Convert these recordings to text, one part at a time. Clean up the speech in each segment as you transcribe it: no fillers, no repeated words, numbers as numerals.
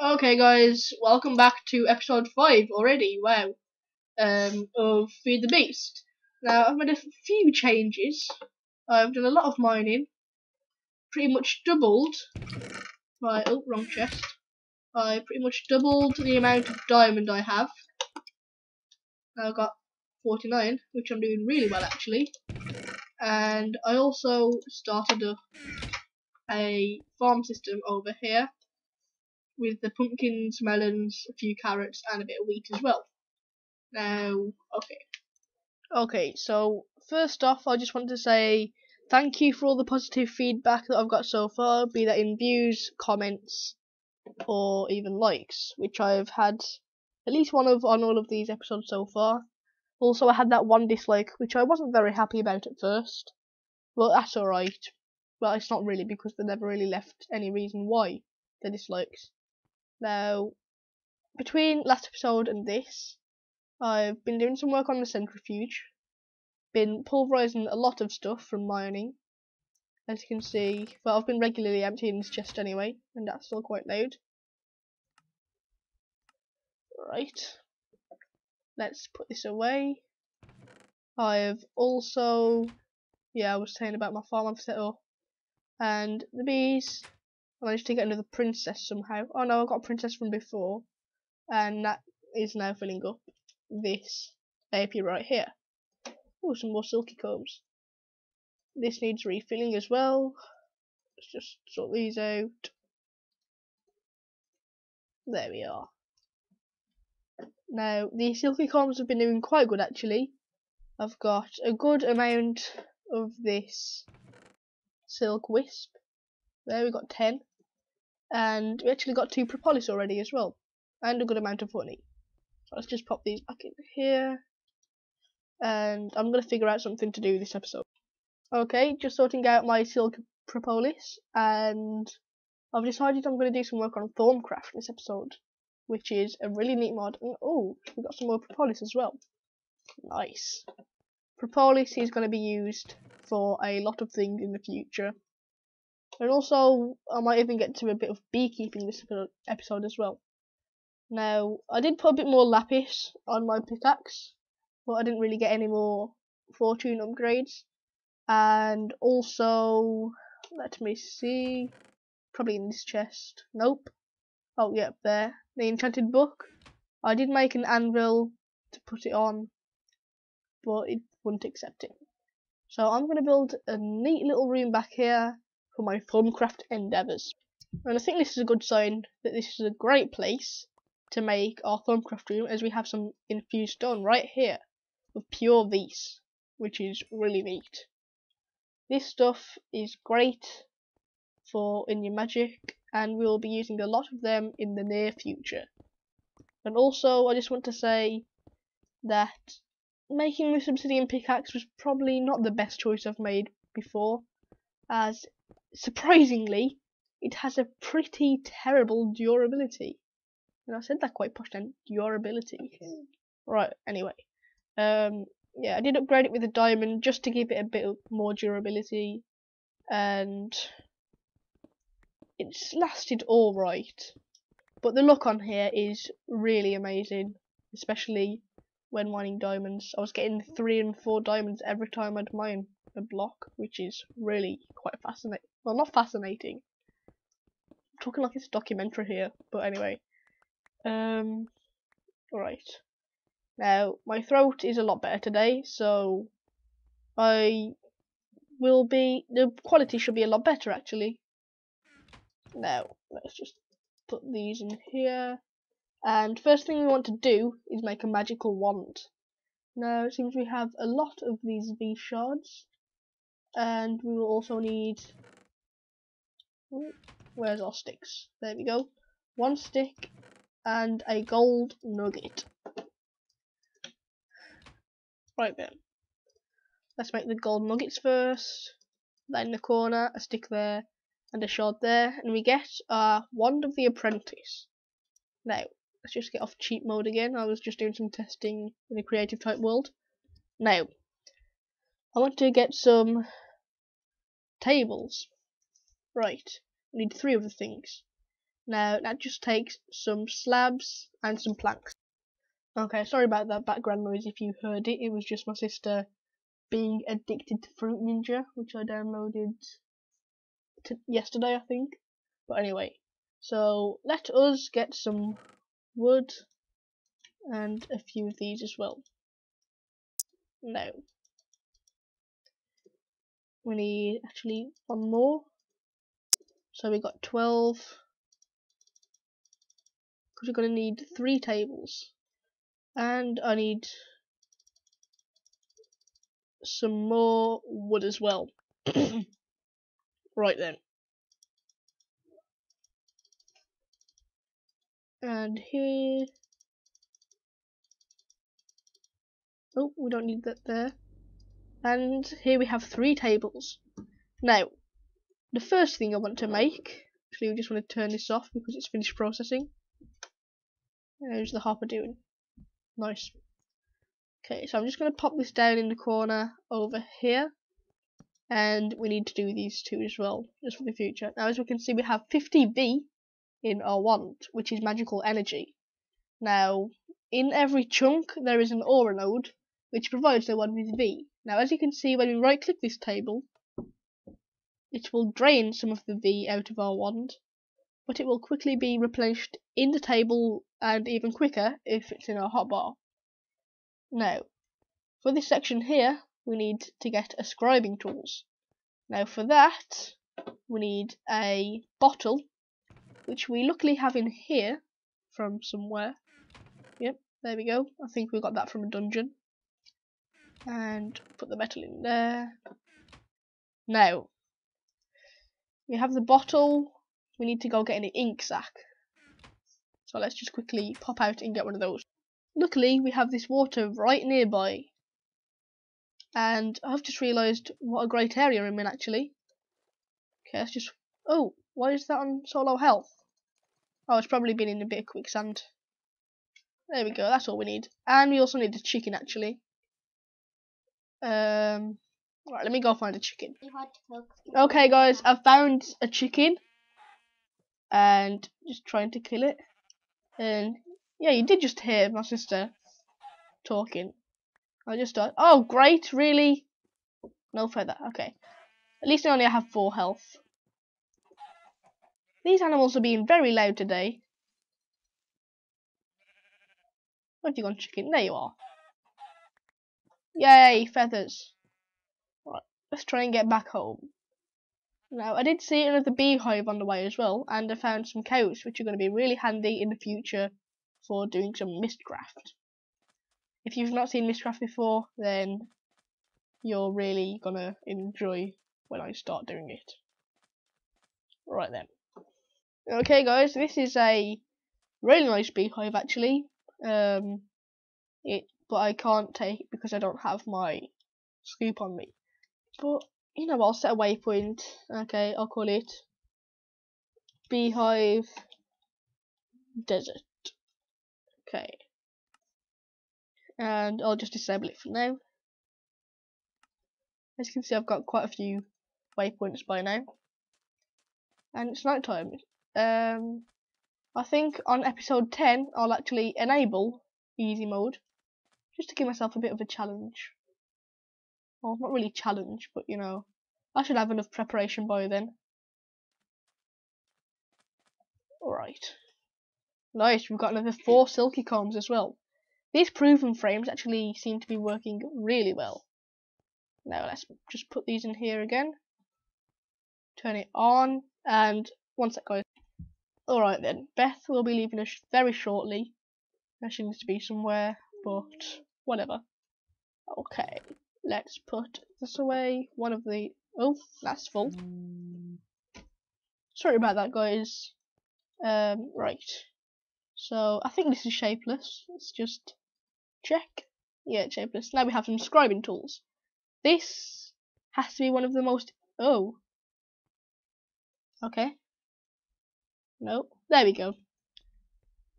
Okay, guys, welcome back to episode 5 already. Wow. Of Feed the Beast. Now, I've made a few changes. I've done a lot of mining, pretty much doubled my. Oh, wrong chest. I pretty much doubled the amount of diamond I have. Now I've got 49, which I'm doing really well actually. And I also started a farm system over here with the pumpkins, melons, a few carrots, and a bit of wheat as well. Now, okay, so first off, I just want to say thank you for all the positive feedback that I've got so far, be that in views, comments, or even likes, which I've had at least one of on all of these episodes so far. Also, I had that one dislike, which I wasn't very happy about at first, but that's alright. Well, it's not really, because they never really left any reason why they dislikes. Now, between last episode and this, I've been doing some work on the centrifuge, been pulverizing a lot of stuff from mining, as you can see. But I've been regularly emptying this chest anyway, and that's still quite loud. Right, let's put this away. I've also, I was saying about my farm I've set up, and the bees. I managed to get another princess somehow. Oh no, I got a princess from before, and that is now filling up this apiary right here. Oh, some more silky combs. This needs refilling as well. Let's just sort these out. There we are. Now, the silky combs have been doing quite good actually. I've got a good amount of this silk wisp. There, we got 10. And we actually got 2 propolis already as well. And a good amount of honey. So let's just pop these back in here. And I'm going to figure out something to do this episode. Okay, just sorting out my silk propolis. And I've decided I'm going to do some work on Thorncraft this episode, which is a really neat mod. And oh, we've got some more propolis as well. Nice. Propolis is going to be used for a lot of things in the future. And also, I might even get to a bit of beekeeping this episode as well. Now, I did put a bit more lapis on my pickaxe, but I didn't really get any more fortune upgrades. And also, let me see, probably in this chest. Nope. Oh, yeah, there. The enchanted book. I did make an anvil to put it on, but it wouldn't accept it. So I'm going to build a neat little room back here for my Thorncraft endeavours. And I think this is a good sign that this is a great place to make our Thorncraft room, as we have some infused stone right here of pure Vis, which is really neat. This stuff is great for in your magic, and we will be using a lot of them in the near future. And also, I just want to say that making this obsidian pickaxe was probably not the best choice I've made before, as surprisingly it has a pretty terrible durability. And I said that quite posh then, durability. Right, anyway. I did upgrade it with a diamond just to give it a bit more durability, and it's lasted alright. But the look on here is really amazing, especially when mining diamonds. I was getting 3 and 4 diamonds every time I'd mine a block, which is really quite fascinating. Well, not fascinating. I'm talking like it's a documentary here, but anyway. Alright. Now, my throat is a lot better today, so the quality should be a lot better actually. Now, let's just put these in here. And first thing we want to do is make a magical wand. Now it seems we have a lot of these V shards, and we will also need, where's our sticks? There we go. 1 stick and a gold nugget. Right then, let's make the gold nuggets first. That in the corner, a stick there, and a shard there, and we get our Wand of the Apprentice. Now, let's just get off cheat mode again. I was just doing some testing in a creative type world. Now, I want to get some tables. Right, we need 3 of the things. Now that just takes some slabs and some planks. Okay, sorry about that background noise if you heard it. It was just my sister being addicted to Fruit Ninja, which I downloaded yesterday, I think. But anyway, so let us get some wood and a few of these as well. Now, we need actually one more. So we got 12. Because we're going to need 3 tables. And I need some more wood as well. Right then. And here. Oh, we don't need that there. And here we have 3 tables. Now, the first thing I want to make, actually we just want to turn this off because it's finished processing. How's the hopper doing? Nice. Okay, so I'm just going to pop this down in the corner over here. And we need to do these 2 as well, just for the future. Now, as we can see, we have 50V in our wand, which is magical energy. Now, in every chunk, there is an aura node, which provides the one with V. Now, as you can see, when we right-click this table, it will drain some of the V out of our wand, but it will quickly be replenished in the table and even quicker if it's in our hotbar. Now, for this section here, we need to get a scribing tools. Now for that, we need a bottle, which we luckily have in here from somewhere. Yep, there we go. I think we got that from a dungeon. And put the metal in there. Now, we have the bottle. We need to go get an ink sac. So let's just quickly pop out and get one of those. Luckily, we have this water right nearby. And I've just realised what a great area I'm in, actually. Okay, let's just... Oh, why is that on solo health? Oh, it's probably been in a bit of quicksand. There we go, that's all we need. And we also need the chicken, actually. Right, let me go find a chicken. Okay, guys, I've found a chicken. And just trying to kill it. And yeah, you did just hear my sister talking. I just died. Oh, great, really? No feather, okay. At least I only have 4 health. These animals are being very loud today. Where have you gone, chicken? There you are. Yay, feathers. Right, let's try and get back home. Now, I did see another beehive on the way as well, and I found some cows, which are going to be really handy in the future for doing some mistcraft. If you've not seen mistcraft before, then you're really going to enjoy when I start doing it. Right then. Okay, guys, this is a really nice beehive, actually. But I can't take it because I don't have my scoop on me. But you know, I'll set a waypoint. Okay, I'll call it Beehive Desert. Okay, and I'll just disable it for now. As you can see, I've got quite a few waypoints by now, and it's night time. I think on episode 10 I'll actually enable easy mode, just to give myself a bit of a challenge. Well, not really challenge, but you know, I should have enough preparation by then. Alright. Nice, we've got another 4 silky combs as well. These proven frames actually seem to be working really well. Now let's just put these in here again. Turn it on, and once that goes. Alright then, Beth will be leaving us very shortly. She needs to be somewhere, but whatever. Okay, let's put this away. One of the... Oh, that's full. Sorry about that, guys. Right. So, I think this is shapeless. Let's just check. Yeah, it's shapeless. Now we have some scribing tools. This has to be one of the most... Oh. Okay. No. There we go.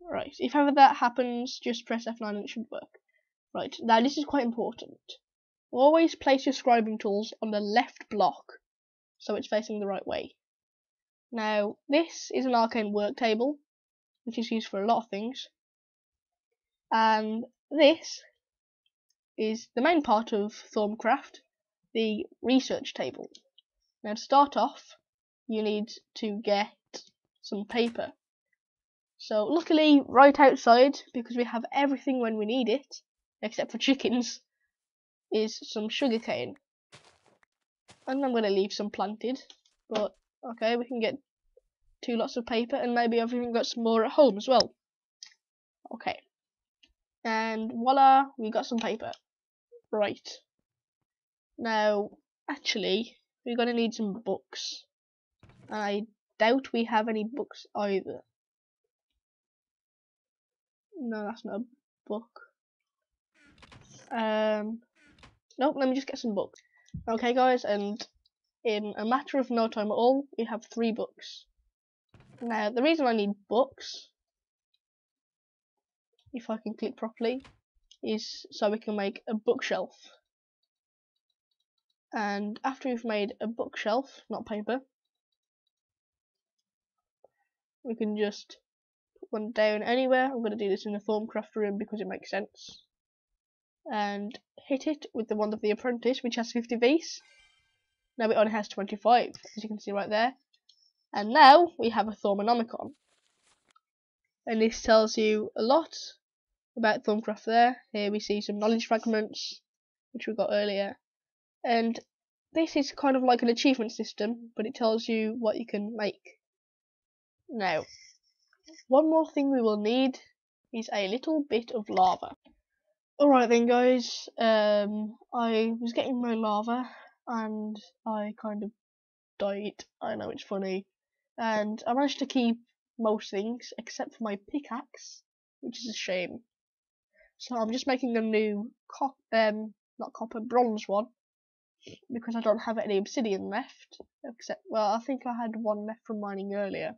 Right. If ever that happens, just press F9 and it should work. Right. Now this is quite important. Always place your scribing tools on the left block, so it's facing the right way. Now, this is an arcane work table, which is used for a lot of things. And this is the main part of Thaumcraft, the research table. Now, to start off, you need to get some paper. So, luckily, right outside, because we have everything when we need it, except for chickens, is some sugarcane. And I'm going to leave some planted, but okay, we can get 2 lots of paper, and maybe I've even got some more at home as well. Okay, and voila, we got some paper. Right, now, actually, we're going to need some books, and I doubt we have any books either. No, that's not a book. Nope, let me just get some books. Okay, guys, and in a matter of no time at all, we have 3 books. Now, the reason I need books, if I can click properly, is so we can make a bookshelf. And after we've made a bookshelf, not paper, we can just put one down anywhere. I'm going to do this in the Thaumcraft room because it makes sense. And hit it with the wand of the apprentice, which has 50 base. Now it only has 25, as you can see right there. And now we have a Thaumonomicon. And this tells you a lot about Thaumcraft there. Here we see some knowledge fragments, which we got earlier. And this is kind of like an achievement system, but it tells you what you can make. Now, one more thing we will need is a little bit of lava. Alright then guys, I was getting my lava and I kind of died. I know it's funny. And I managed to keep most things except for my pickaxe, which is a shame. So I'm just making a new bronze one, because I don't have any obsidian left, except, well, I think I had one left from mining earlier.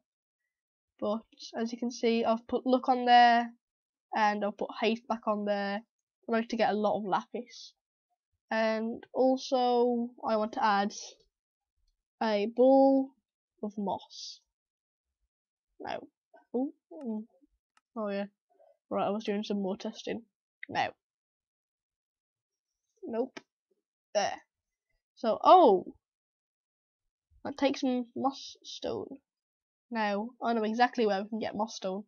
But as you can see, I've put luck on there, and I've put haste back on there. I managed to get a lot of lapis. And also, I want to add a ball of moss. Now, oh yeah, right, I was doing some more testing. Now, nope, there. So, that takes some moss stone. Now, I know exactly where we can get moss stone.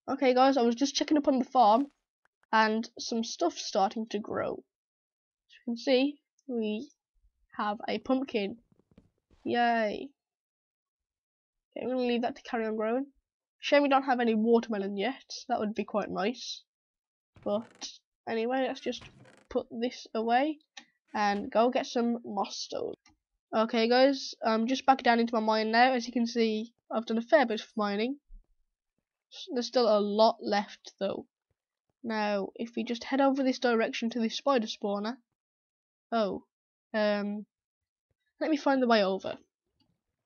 Okay guys, I was just checking up on the farm, and some stuff's starting to grow. As you can see, we have a pumpkin. Yay. Okay, I'm going to leave that to carry on growing. Shame we don't have any watermelon yet, that would be quite nice. But anyway, let's just put this away and go get some moss stone. Okay guys, I'm just back down into my mine now. As you can see, I've done a fair bit of mining. There's still a lot left though. Now, if we just head over this direction to the spider spawner. Let me find the way over.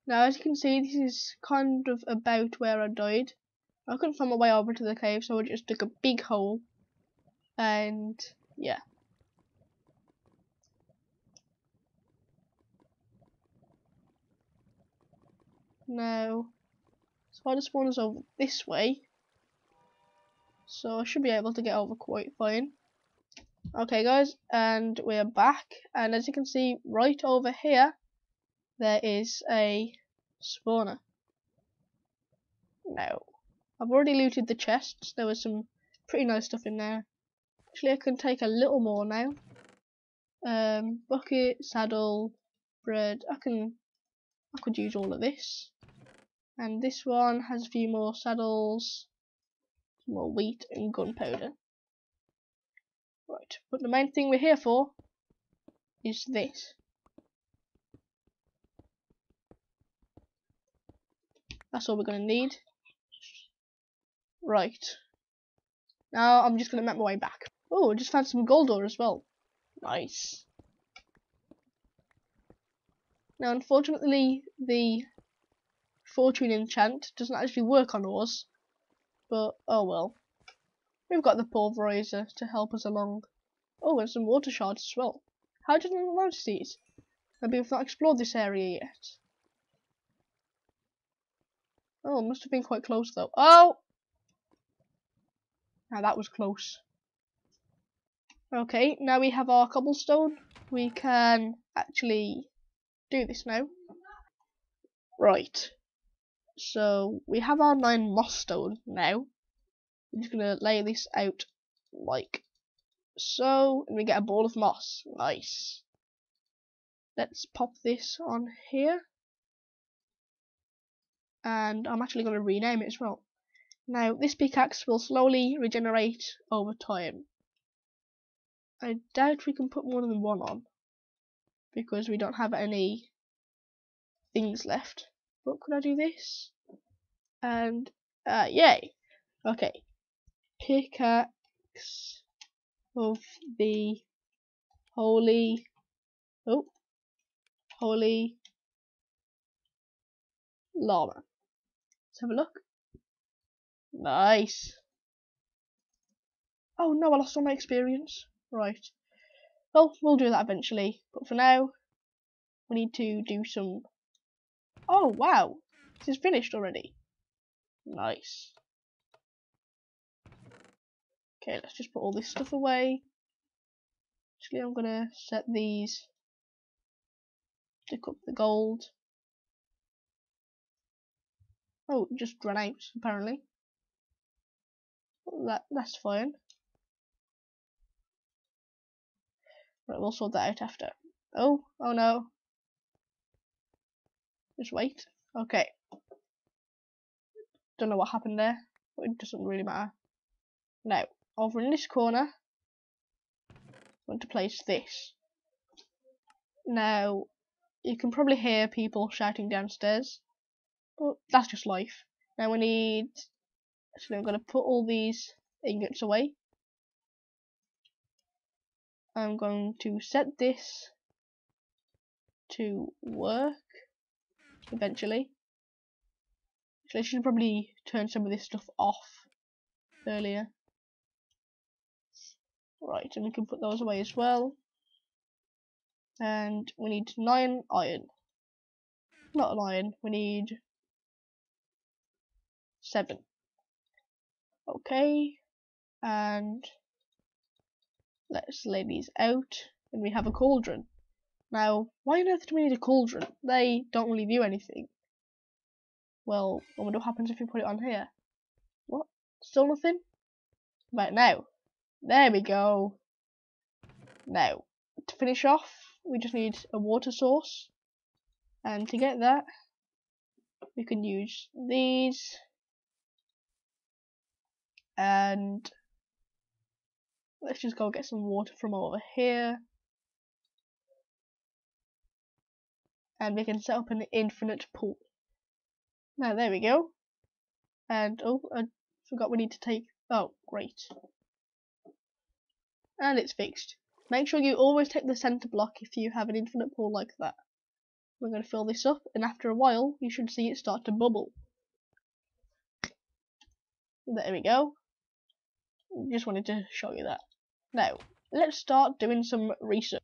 Now, as you can see, this is kind of about where I died. I couldn't find my way over to the cave, so I just dug a big hole. And, yeah. Now, spider spawner's over this way. So I should be able to get over quite fine. Okay guys, and we're back. And as you can see, right over here, there is a spawner. Now, I've already looted the chests. There was some pretty nice stuff in there. Actually, I can take a little more now. Bucket, saddle, bread. I could use all of this. And this one has a few more saddles, some more wheat and gunpowder. Right, but the main thing we're here for is this. That's all we're going to need. Right. Now I'm just going to map my way back. Oh, I just found some gold ore as well. Nice. Now, unfortunately, the fortune enchant doesn't actually work on ores. But, oh well. We've got the pulverizer to help us along. Oh, and some water shards as well. How did I not notice these? Maybe we've not explored this area yet. Oh, must have been quite close though. Oh! Now that was close. Okay, now we have our cobblestone. We can actually do this now. Right. So we have our 9 moss stone now. I'm just gonna lay this out like so, and we get a ball of moss. Nice. Let's pop this on here. And I'm actually going to rename it as well. Now, this pickaxe will slowly regenerate over time. I doubt we can put more than one on, because we don't have any things left. But could I do this? And, yay! Okay. Pickaxe of the holy... Oh. Holy llama. Let's have a look. Nice. Oh no, I lost all my experience. Right. Well, we'll do that eventually. But for now, we need to do some... Oh, wow. This is finished already. Nice. Okay, let's just put all this stuff away. Actually, I'm going to set these... Stick up the gold. Oh, it just ran out, apparently. Well, that's fine. Right, we'll sort that out after. Oh no. Just wait. Okay. Don't know what happened there, but it doesn't really matter. Now, over in this corner, I'm going to place this. Now, you can probably hear people shouting downstairs, but that's just life. Now we need... Actually, I'm going to put all these ingots away. I'm going to set this to work eventually. Actually, I should probably turn some of this stuff off earlier. Right, and we can put those away as well. And we need 9 iron. Not an iron, we need 7. Okay, and let's lay these out. And we have a cauldron. Now, why on earth do we need a cauldron? They don't really do anything. Well, I wonder what happens if we put it on here. What? Still nothing? Right, now. There we go. Now, to finish off, we just need a water source. And to get that, we can use these. And let's just go get some water from over here. And we can set up an infinite pool. Now, there we go. And, oh, I forgot we need to take... Oh, great. And it's fixed. Make sure you always take the center block if you have an infinite pool like that. We're going to fill this up, and after a while, you should see it start to bubble. There we go. Just wanted to show you that. Now, let's start doing some research.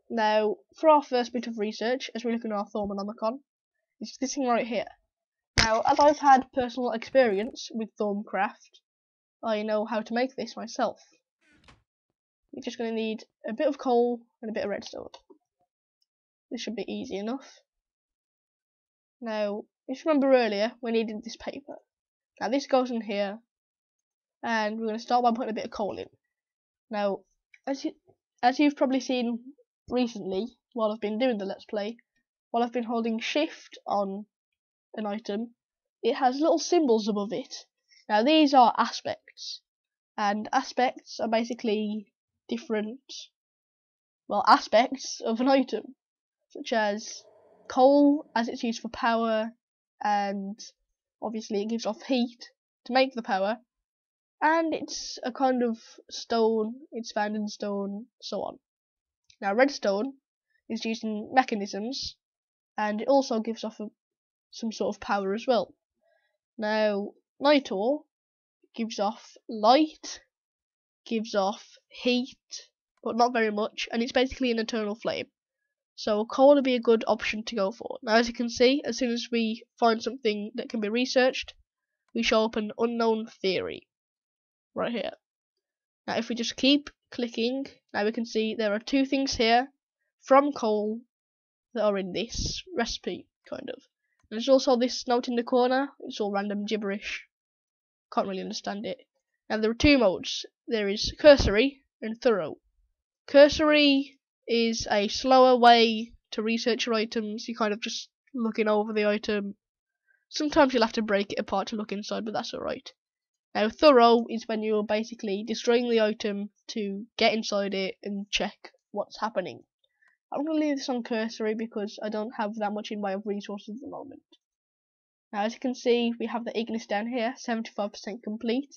Now, for our first bit of research, as we look at our Thaumonomicon, it's this thing right here. Now, as I've had personal experience with Thaumcraft, I know how to make this myself. You're just going to need a bit of coal and a bit of redstone. This should be easy enough. Now, if you remember earlier, we needed this paper. Now, this goes in here, and we're going to start by putting a bit of coal in. Now, as you've probably seen recently, while I've been doing the Let's Play, while I've been holding shift on an item, it has little symbols above it. Now, these are aspects, and aspects are basically different, well, aspects of an item, such as coal, as it's used for power, and obviously it gives off heat to make the power, and it's a kind of stone, it's found in stone, so on. Now, redstone is used in mechanisms, and it also gives off some sort of power as well. Now, night ore gives off light, gives off heat, but not very much, and it's basically an eternal flame. So coal would be a good option to go for. Now, as you can see, as soon as we find something that can be researched, we show up an unknown theory right here. Now, if we just keep clicking, now we can see there are two things here from coal that are in this recipe, kind of. And there's also this note in the corner. It's all random gibberish. Can't really understand it. Now, there are two modes. There is cursory and thorough. Cursory is a slower way to research your items. You're kind of just looking over the item. Sometimes you'll have to break it apart to look inside, but that's alright. Now, thorough is when you're basically destroying the item to get inside it and check what's happening. I'm going to leave this on cursory because I don't have that much in way of resources at the moment. Now, as you can see, we have the Ignis down here, 75% complete.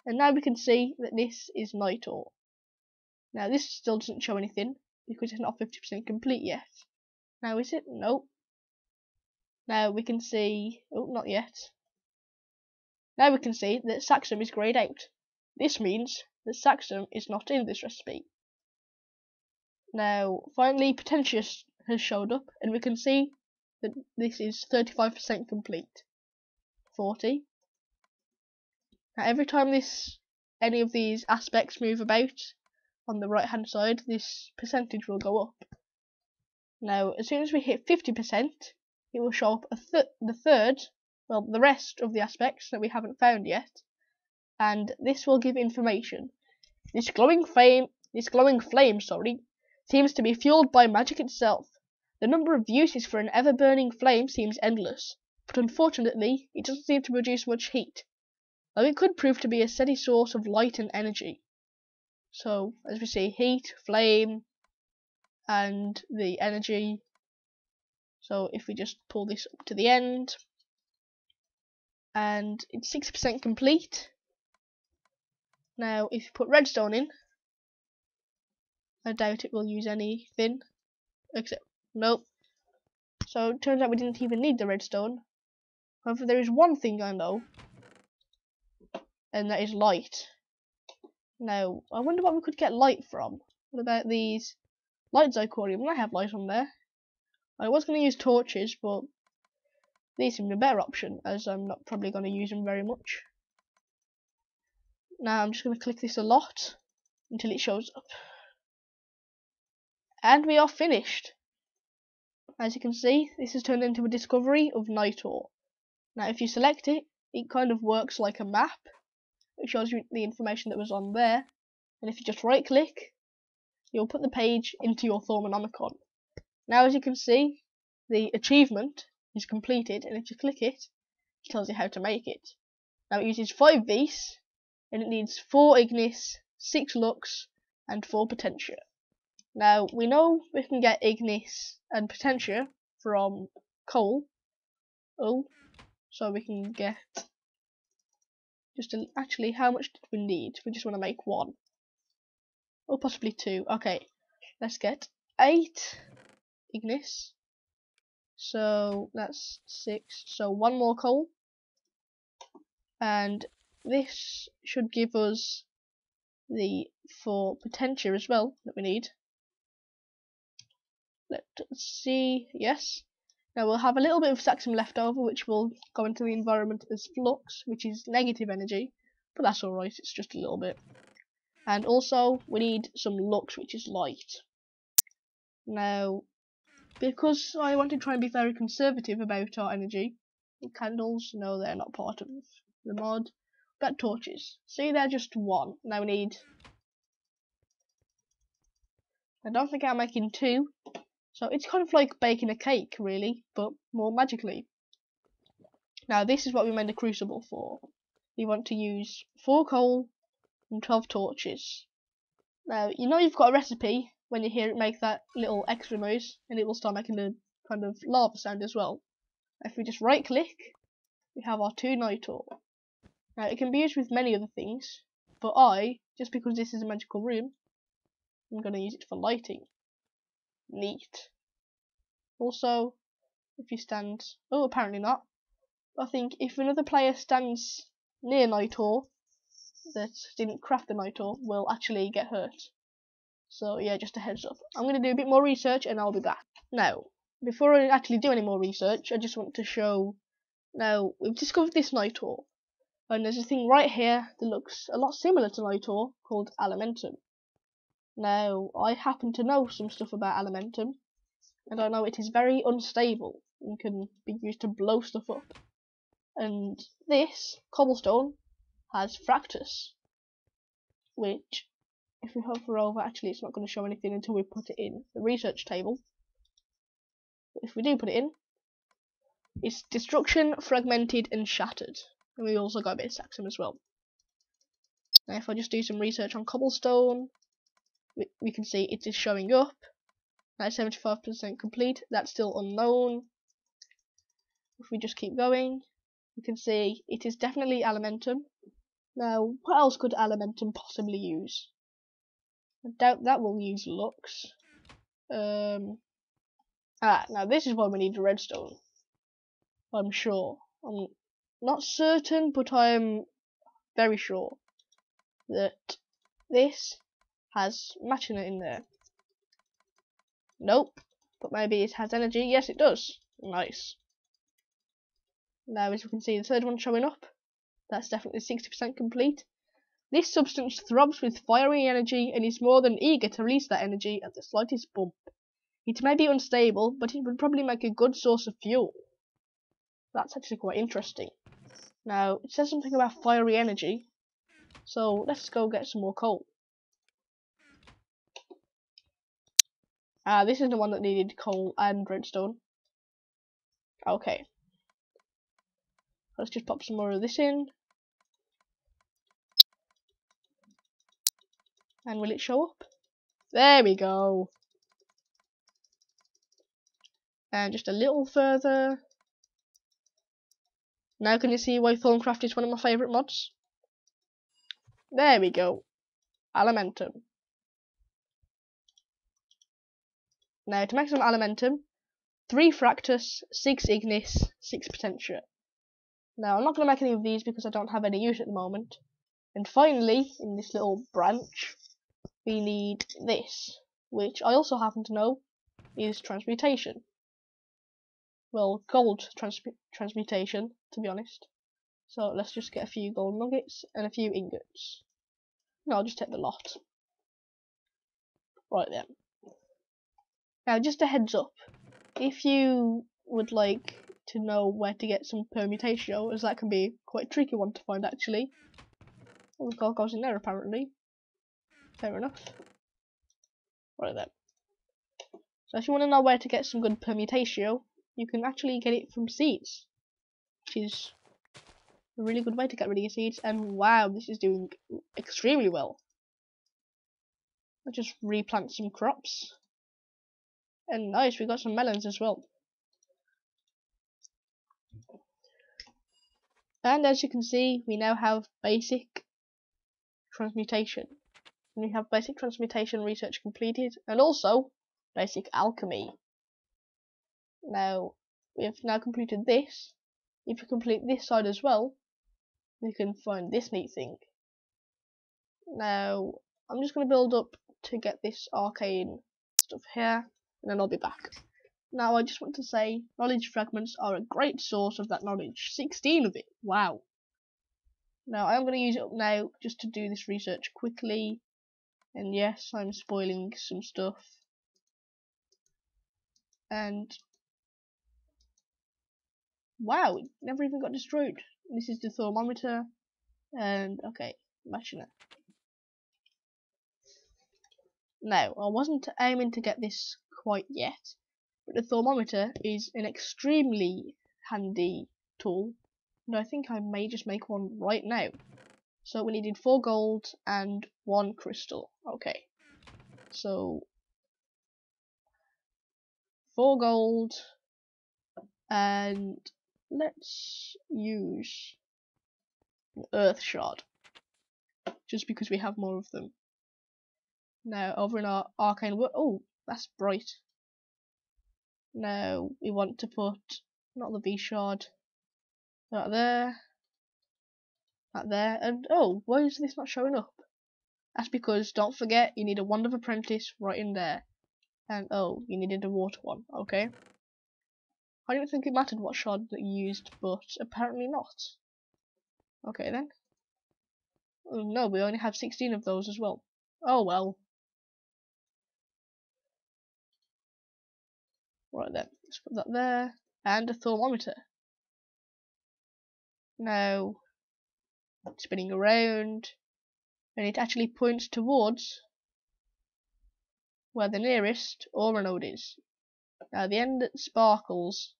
And now we can see that this is night ore. Now, this still doesn't show anything because it's not 50% complete yet. Now, is it? Nope. Now we can see, oh, not yet. Now we can see that Saxum is greyed out. This means that Saxum is not in this recipe. Now, finally, Potentius has showed up, and we can see that this is 35% complete. 40. Now, every time any of these aspects move about on the right hand side, this percentage will go up. Now, as soon as we hit 50%, it will show up the rest of the aspects that we haven't found yet, and this will give information. This glowing flame, seems to be fueled by magic itself. The number of uses for an ever-burning flame seems endless, but unfortunately, it doesn't seem to produce much heat, though it could prove to be a steady source of light and energy. So, as we see, heat, flame, and the energy. So if we just pull this up to the end, and it's 60% complete. Now if you put redstone in, I doubt it will use anything, except, nope. So it turns out we didn't even need the redstone. However, there is one thing I know, and that is light. Now, I wonder what we could get light from. What about these light zirconium? I have light on there. I was going to use torches, but these seem a better option, as I'm not probably going to use them very much. Now I'm just going to click this a lot until it shows up. And we are finished. As you can see, this has turned into a discovery of night ore. Now if you select it, it kind of works like a map. It shows you the information that was on there. And if you just right click, you'll put the page into your Thaumonomicon. Now as you can see, the achievement is completed, and if you click it, it tells you how to make it. Now it uses 5 Vis, and it needs 4 Ignis, 6 Lux, and 4 Potentia. Now we know we can get Ignis and Potentia from coal. Oh, so we can get actually, how much did we need? We just want to make 1. Or possibly 2. Okay, let's get 8 Ignis. So that's 6. So 1 more coal. And this should give us the 4 Potentia as well that we need. Let's see. Yes. Now we'll have a little bit of Saxum left over, which will go into the environment as flux, which is negative energy. But that's alright, it's just a little bit. And also, we need some Lux, which is light. Now, because I want to try and be very conservative about our energy, candles, no, they're not part of the mod. But torches, see, they're just 1. Now we need, I don't think I'm making 2. So it's kind of like baking a cake, really, but more magically. Now this is what we made the crucible for. We want to use 4 coal and 12 torches. Now, you know you've got a recipe when you hear it make that little extra noise, and it will start making the kind of lava sound as well. If we just right click, we have our 2 night ore. Now it can be used with many other things, but just because this is a magical room, I'm going to use it for lighting. Neat. Also, if you stand, oh, apparently not. I think if another player stands near night ore that didn't craft the night ore, will actually get hurt. So yeah, just a heads up. I'm going to do a bit more research and I'll be back. Now, before I actually do any more research, I just want to show. Now, we've discovered this night ore, and there's a thing right here that looks a lot similar to night ore called Elementum. Now, I happen to know some stuff about Elementum, and I know it is very unstable and can be used to blow stuff up. And this cobblestone has Fractus, which, if we hover over, actually it's not going to show anything until we put it in the research table. But if we do put it in, it's destruction, fragmented, and shattered. And we also got a bit of Saxum as well. Now if I just do some research on cobblestone, we can see it is showing up. Now 75% complete, that's still unknown. If we just keep going, you can see it is definitely Elementum. Now, what else could Elementum possibly use? I doubt that will use Lux. Now this is why we need redstone. I'm sure. I'm not certain, but I'm very sure that this has Machinate in there. Nope, but maybe it has energy. Yes, it does. Nice. Now, as you can see, the third one showing up. That's definitely 60% complete. This substance throbs with fiery energy and is more than eager to release that energy at the slightest bump. It may be unstable, but it would probably make a good source of fuel. That's actually quite interesting. Now, it says something about fiery energy, so let's go get some more coal. This is the one that needed coal and redstone. Okay. Let's just pop some more of this in. And will it show up? There we go. And just a little further. Now can you see why Thorncraft is one of my favourite mods? There we go. Elementum. Now to make some Elementum, 3 Fractus, 6 Ignis, 6 Potentia. Now I'm not going to make any of these because I don't have any use at the moment. And finally, in this little branch, we need this, which I also happen to know is transmutation. Well, gold transmutation, to be honest. So let's just get a few gold nuggets and a few ingots. No, I'll just take the lot. Right then. Now, just a heads up, if you would like to know where to get some permutation, as that can be quite a tricky one to find actually. Oh, the gold goes in there apparently. Fair enough. Right then. So if you want to know where to get some good permutation, you can actually get it from seeds, which is a really good way to get rid of your seeds. And wow, this is doing extremely well. I'll just replant some crops. And nice, we got some melons as well. And as you can see, we now have basic transmutation. And we have basic transmutation research completed, and also basic alchemy. Now, we have now completed this. If you complete this side as well, we can find this neat thing. Now, I'm just going to build up to get this arcane stuff here, and then I'll be back. Now, I just want to say, knowledge fragments are a great source of that knowledge. 16 of it, wow. Now, I'm going to use it up now just to do this research quickly. And yes, I'm spoiling some stuff. And wow, it never even got destroyed. This is the thermometer. And okay, Machinate. Now, I wasn't aiming to get this quite yet, but the thermometer is an extremely handy tool. And I think I may just make one right now. So we needed 4 gold and 1 crystal. Okay. So 4 gold, and let's use an earth shard, just because we have more of them. Now over in our arcane wood, oh, that's bright. Now we want to put, not the V shard, that there, and oh, why is this not showing up? That's because, don't forget, you need a Wand of Apprentice right in there. And oh, you needed a water one. Okay. I didn't think it mattered what shard that you used, but apparently not. Okay then. Oh, no, we only have 16 of those as well. Oh well. Right then, let's put that there. And a thermometer. Now, spinning around, and it actually points towards where the nearest Aura node is. Now, the end that sparkles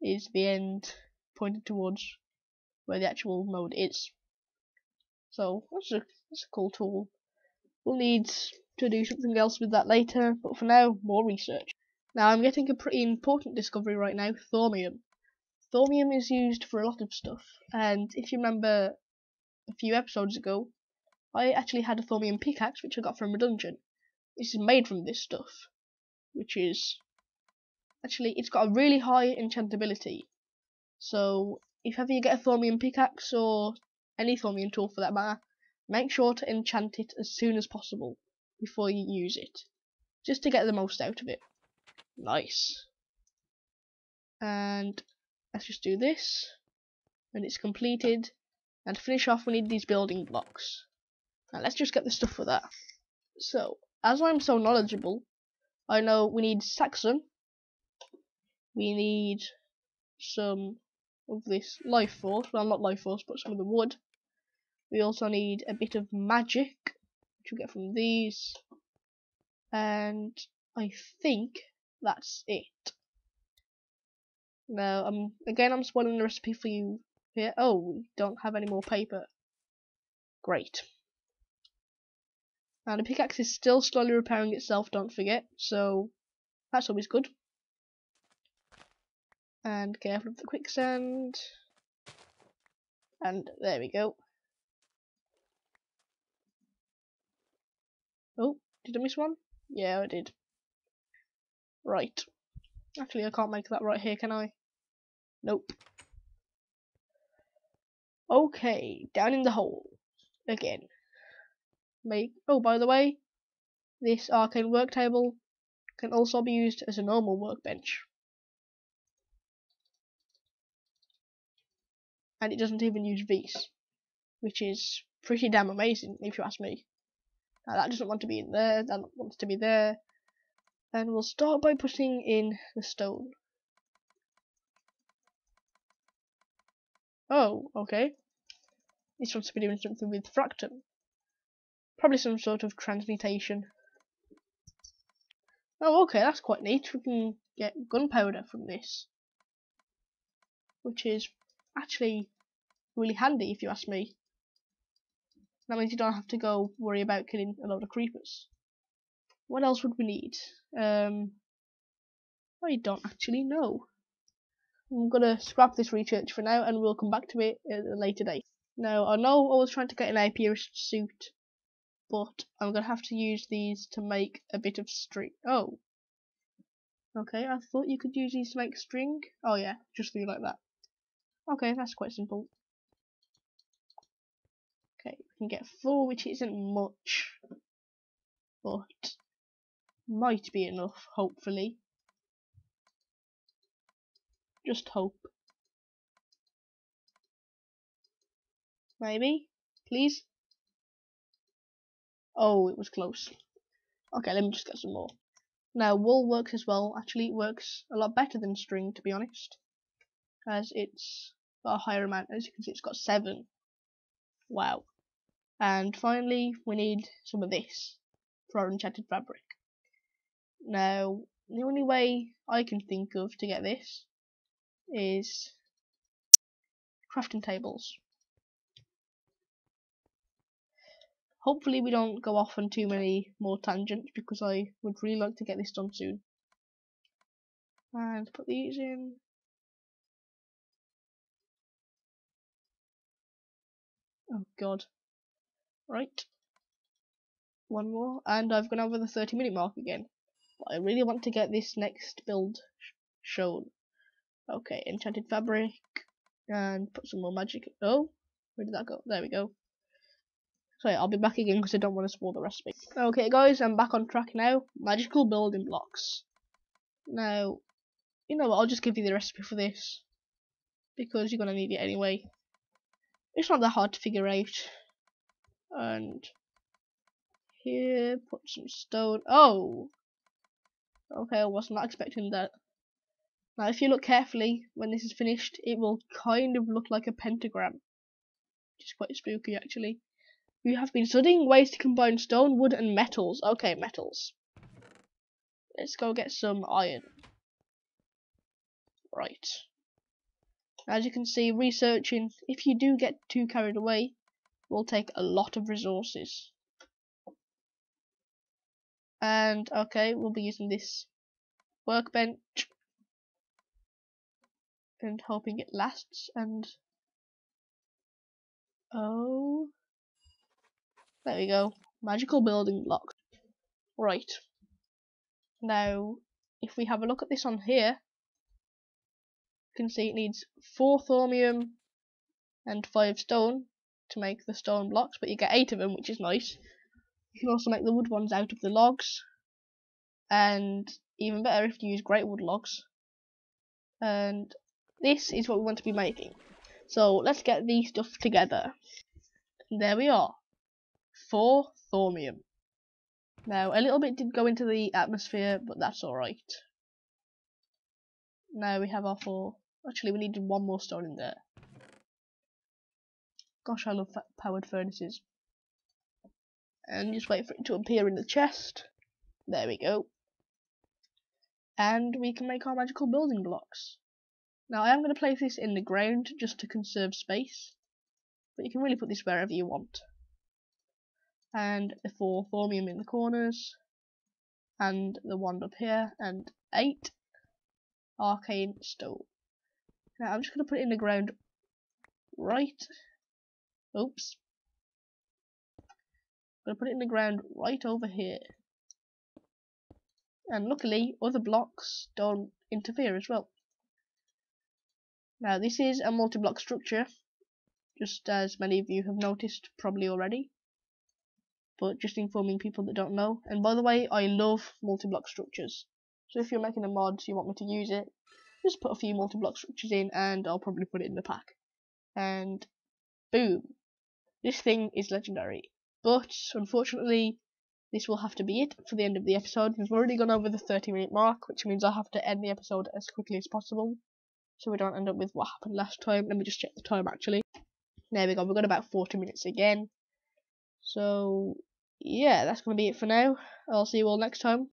is the end pointed towards where the actual node is. So, that's a cool tool. We'll need to do something else with that later, but for now, more research. Now, I'm getting a pretty important discovery right now, thaumium. Thaumium is used for a lot of stuff, and if you remember a few episodes ago, I actually had a thaumium pickaxe which I got from a dungeon. This is made from this stuff, which is actually, it's got a really high enchantability. So if ever you get a thaumium pickaxe or any thaumium tool for that matter, make sure to enchant it as soon as possible before you use it, just to get the most out of it. Nice. And let's just do this when it's completed. And to finish off, we need these building blocks. Now let's just get the stuff for that. So, as I'm so knowledgeable, I know we need Saxon. We need some of this life force. Well, not life force, but some of the wood. We also need a bit of magic, which we get from these. And I think that's it. Now, I'm spoiling the recipe for you here. Oh, we don't have any more paper. Great. Now the pickaxe is still slowly repairing itself, don't forget, so that's always good. And careful of the quicksand. And there we go. Oh, did I miss one? Yeah, I did. Right. Actually, I can't make that right here, can I? Nope. Okay, down in the hole. Again. Oh, by the way, this arcane work table can also be used as a normal workbench. And it doesn't even use Vs, which is pretty damn amazing, if you ask me. Now that doesn't want to be in there, that wants to be there. And we'll start by putting in the stone. Oh, okay. This wants to be doing something with fractum. Probably some sort of transmutation. Oh, okay, that's quite neat. We can get gunpowder from this, which is actually really handy if you ask me. That means you don't have to go worry about killing a load of creepers. What else would we need? I don't actually know. I'm gonna scrap this research for now, and we'll come back to it at a later date. Now, I know I was trying to get an apiarist suit, but I'm gonna have to use these to make a bit of string. Oh, okay. I thought you could use these to make string. Oh yeah, just do like that. Okay, that's quite simple. Okay, we can get 4, which isn't much, but might be enough, hopefully. Just hope. Maybe? Please? Oh, it was close. Okay, let me just get some more. Now, wool works as well. Actually, it works a lot better than string, to be honest, as it's got a higher amount. As you can see, it's got 7. Wow. And finally, we need some of this for our enchanted fabric. Now, the only way I can think of to get this is crafting tables. Hopefully we don't go off on too many more tangents, because I would really like to get this done soon. And put these in. Oh god. Right. One more. And I've gone over the 30-minute mark again. But I really want to get this next build shown. Okay, enchanted fabric. And put some more magic. Oh, where did that go? There we go. Sorry, I'll be back again because I don't want to spoil the recipe. Okay guys, I'm back on track now. Magical building blocks. Now, you know what, I'll just give you the recipe for this, because you're going to need it anyway. It's not that hard to figure out. And here, put some stone. Oh! Okay, I was not expecting that. Now, if you look carefully, when this is finished, it will kind of look like a pentagram. Which is quite spooky, actually. You have been studying ways to combine stone, wood, and metals. Okay, metals. Let's go get some iron. Right. As you can see, researching, if you do get too carried away, will take a lot of resources. And, okay, we'll be using this workbench. And hoping it lasts, and oh, there we go, magical building block. Right, now if we have a look at this on here, you can see it needs 4 thormium and 5 stone to make the stone blocks, but you get 8 of them, which is nice. You can also make the wood ones out of the logs, and even better if you use great wood logs. And this is what we want to be making, so let's get these stuff together. And there we are, 4 thormium. Now, a little bit did go into the atmosphere, but that's alright. Now we have our 4. Actually, we needed 1 more stone in there. Gosh, I love powered furnaces. And just wait for it to appear in the chest. There we go. And we can make our magical building blocks. Now, I am going to place this in the ground just to conserve space. But you can really put this wherever you want. And the 4 thormium in the corners. And the 1 up here. And 8 arcane stone. Now, I'm just going to put it in the ground right. Oops. I'm going to put it in the ground right over here. And luckily, other blocks don't interfere as well. Now, this is a multi-block structure, just as many of you have noticed probably already. But just informing people that don't know. And by the way, I love multi-block structures. So if you're making a mod, you want me to use it, just put a few multi-block structures in and I'll probably put it in the pack. And boom. This thing is legendary. But unfortunately, this will have to be it for the end of the episode. We've already gone over the 30-minute mark, which means I have to end the episode as quickly as possible, so we don't end up with what happened last time. Let me just check the time actually. There we go, we've got about 40 minutes again. So, yeah, that's going to be it for now. I'll see you all next time.